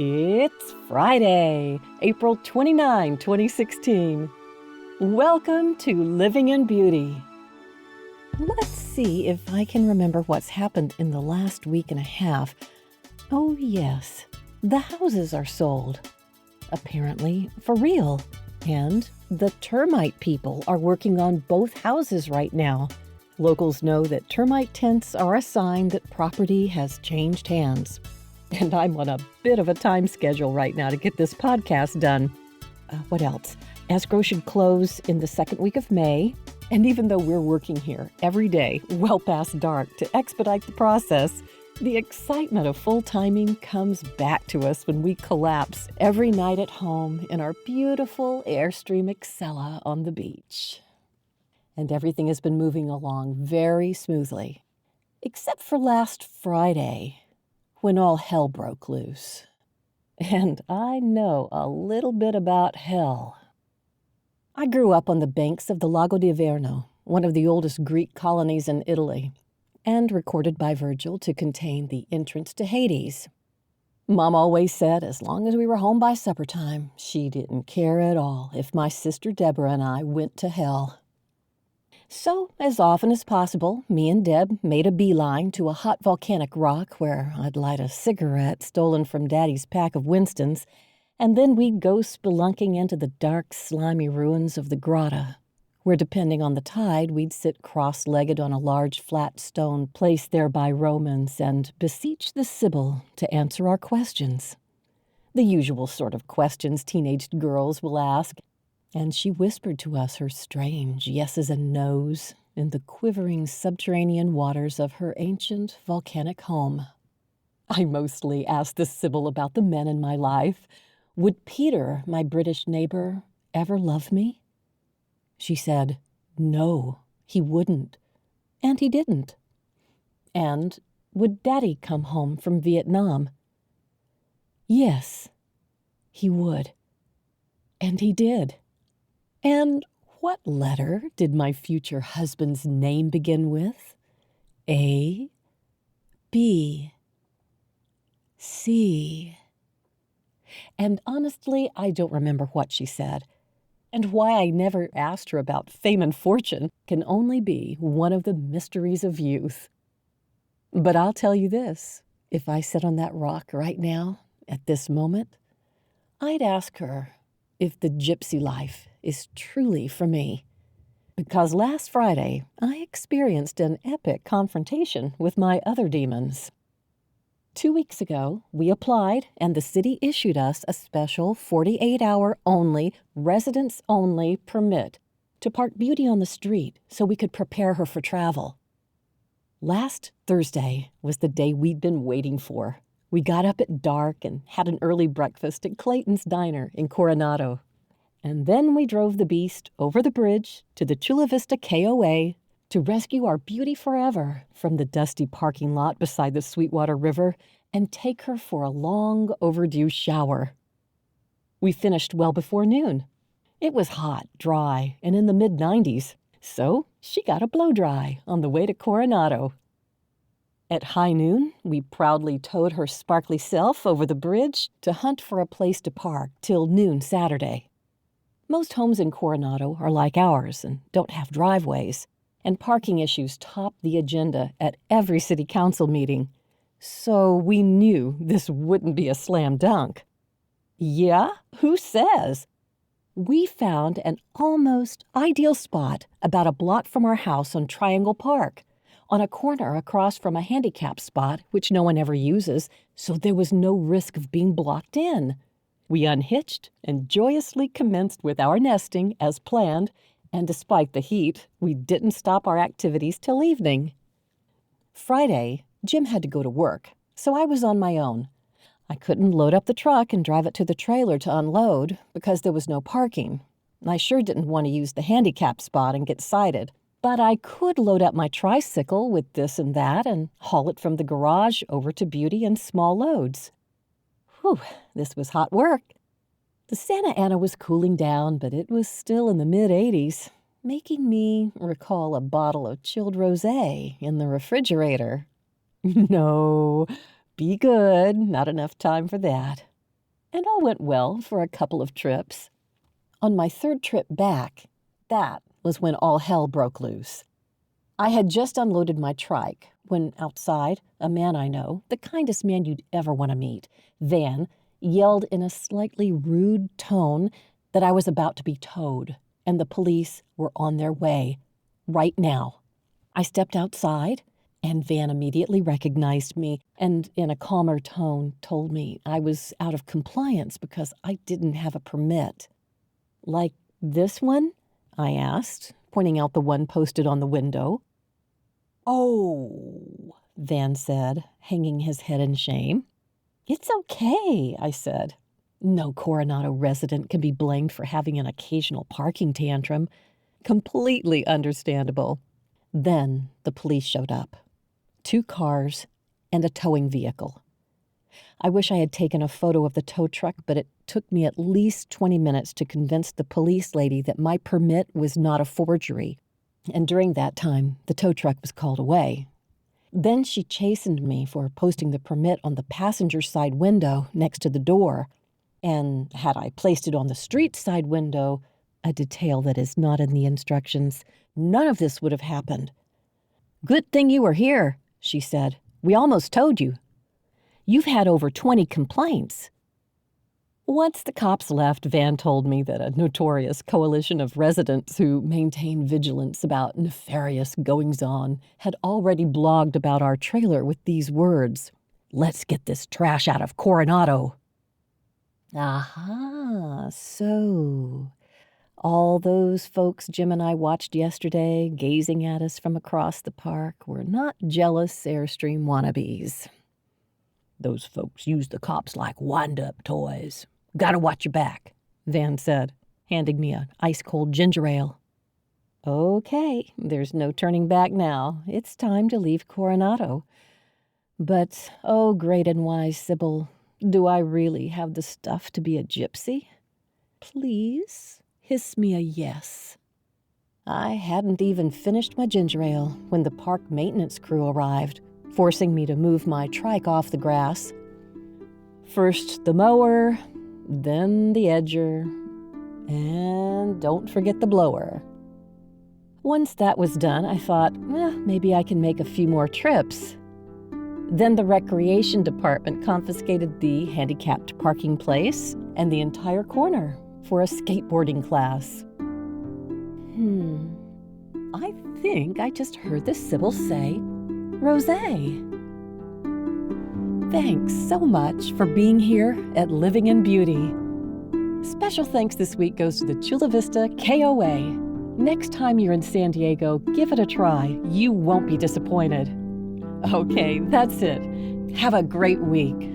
It's Friday, April 29, 2016. Welcome to Living in Beauty. Let's see if I can remember what's happened in the last week and a half. Oh, yes, the houses are sold. Apparently, for real. And the termite people are working on both houses right now. Locals know that termite tents are a sign that property has changed hands. And I'm on a bit of a time schedule right now to get this podcast done. What else? Escrow should close in the second week of May. And even though we're working here every day, well past dark, to expedite the process, the excitement of full timing comes back to us when we collapse every night at home in our beautiful Airstream Excella on the beach. And everything has been moving along very smoothly, except for last Friday, when all hell broke loose. And I know a little bit about hell. I grew up on the banks of the Lago di Averno, one of the oldest Greek colonies in Italy, and recorded by Virgil to contain the entrance to Hades. Mom always said as long as we were home by supper time, she didn't care at all if my sister Deborah and I went to hell. So, as often as possible, me and Deb made a beeline to a hot volcanic rock where I'd light a cigarette stolen from Daddy's pack of Winstons, and then we'd go spelunking into the dark, slimy ruins of the Grotta, where, depending on the tide, we'd sit cross-legged on a large flat stone placed there by Romans and beseech the Sibyl to answer our questions. The usual sort of questions teenage girls will ask. And she whispered to us her strange yeses and nos in the quivering subterranean waters of her ancient volcanic home. I mostly asked the Sibyl about the men in my life. Would Peter, my British neighbor, ever love me? She said, no, he wouldn't. And he didn't. And would Daddy come home from Vietnam? Yes, he would. And he did. And what letter did my future husband's name begin with? A, B, C. And honestly, I don't remember what she said. And why I never asked her about fame and fortune can only be one of the mysteries of youth. But I'll tell you this, if I sat on that rock right now, at this moment, I'd ask her if the gypsy life is truly for me. Because last Friday, I experienced an epic confrontation with my other demons. 2 weeks ago, we applied and the city issued us a special 48-hour-only, residents-only permit to park Beauty on the street so we could prepare her for travel. Last Thursday was the day we'd been waiting for. We got up at dark and had an early breakfast at Clayton's Diner in Coronado. And then we drove the beast over the bridge to the Chula Vista KOA to rescue our Beauty forever from the dusty parking lot beside the Sweetwater River and take her for a long overdue shower. We finished well before noon. It was hot, dry, and in the mid-90s, so she got a blow-dry on the way to Coronado. At high noon, we proudly towed her sparkly self over the bridge to hunt for a place to park till noon Saturday. Most homes in Coronado are like ours and don't have driveways, and parking issues top the agenda at every city council meeting. So we knew this wouldn't be a slam dunk. Yeah? Who says? We found an almost ideal spot about a block from our house on Triangle Park, on a corner across from a handicap spot which no one ever uses, so there was no risk of being blocked in. We unhitched and joyously commenced with our nesting as planned, and despite the heat, we didn't stop our activities till evening. Friday, Jim had to go to work, so I was on my own. I couldn't load up the truck and drive it to the trailer to unload because there was no parking. I sure didn't want to use the handicap spot and get cited. But I could load up my tricycle with this and that and haul it from the garage over to Beauty in small loads. Whew, this was hot work. The Santa Ana was cooling down, but it was still in the mid-80s, making me recall a bottle of chilled rosé in the refrigerator. No, be good, not enough time for that. and all went well for a couple of trips. On my third trip back, that was when all hell broke loose. I had just unloaded my trike when outside, a man I know, the kindest man you'd ever want to meet, Van, yelled in a slightly rude tone that I was about to be towed and the police were on their way right now. I stepped outside and Van immediately recognized me and in a calmer tone told me I was out of compliance because I didn't have a permit. "Like this one?" I asked, pointing out the one posted on the window. "Oh," Van said, hanging his head in shame. "It's okay," I said. No Coronado resident can be blamed for having an occasional parking tantrum. Completely understandable. Then the police showed up. 2 cars and a towing vehicle. I wish I had taken a photo of the tow truck, but it took me at least 20 minutes to convince the police lady that my permit was not a forgery. And during that time, the tow truck was called away. Then she chastened me for posting the permit on the passenger side window next to the door. And had I placed it on the street side window, a detail that is not in the instructions, none of this would have happened. "Good thing you were here," she said. "We almost towed you. You've had over 20 complaints." Once the cops left, Van told me that a notorious coalition of residents who maintain vigilance about nefarious goings-on had already blogged about our trailer with these words, "Let's get this trash out of Coronado." Aha, so all those folks Jim and I watched yesterday gazing at us from across the park were not jealous Airstream wannabes. "Those folks use the cops like wind-up toys. Gotta watch your back," Van said, handing me an ice-cold ginger ale. Okay, there's no turning back now. It's time to leave Coronado. But, oh, great and wise Sybil, do I really have the stuff to be a gypsy? Please hiss me a yes. I hadn't even finished my ginger ale when the park maintenance crew arrived, forcing me to move my trike off the grass. First the mower, then the edger, and don't forget the blower. Once that was done, I thought, maybe I can make a few more trips. Then the recreation department confiscated the handicapped parking place and the entire corner for a skateboarding class. I think I just heard the Sybil say, "Rosé." Thanks so much for being here at Living in Beauty. Special thanks this week goes to the Chula Vista KOA. Next time you're in San Diego, give it a try. You won't be disappointed. Okay, that's it. Have a great week.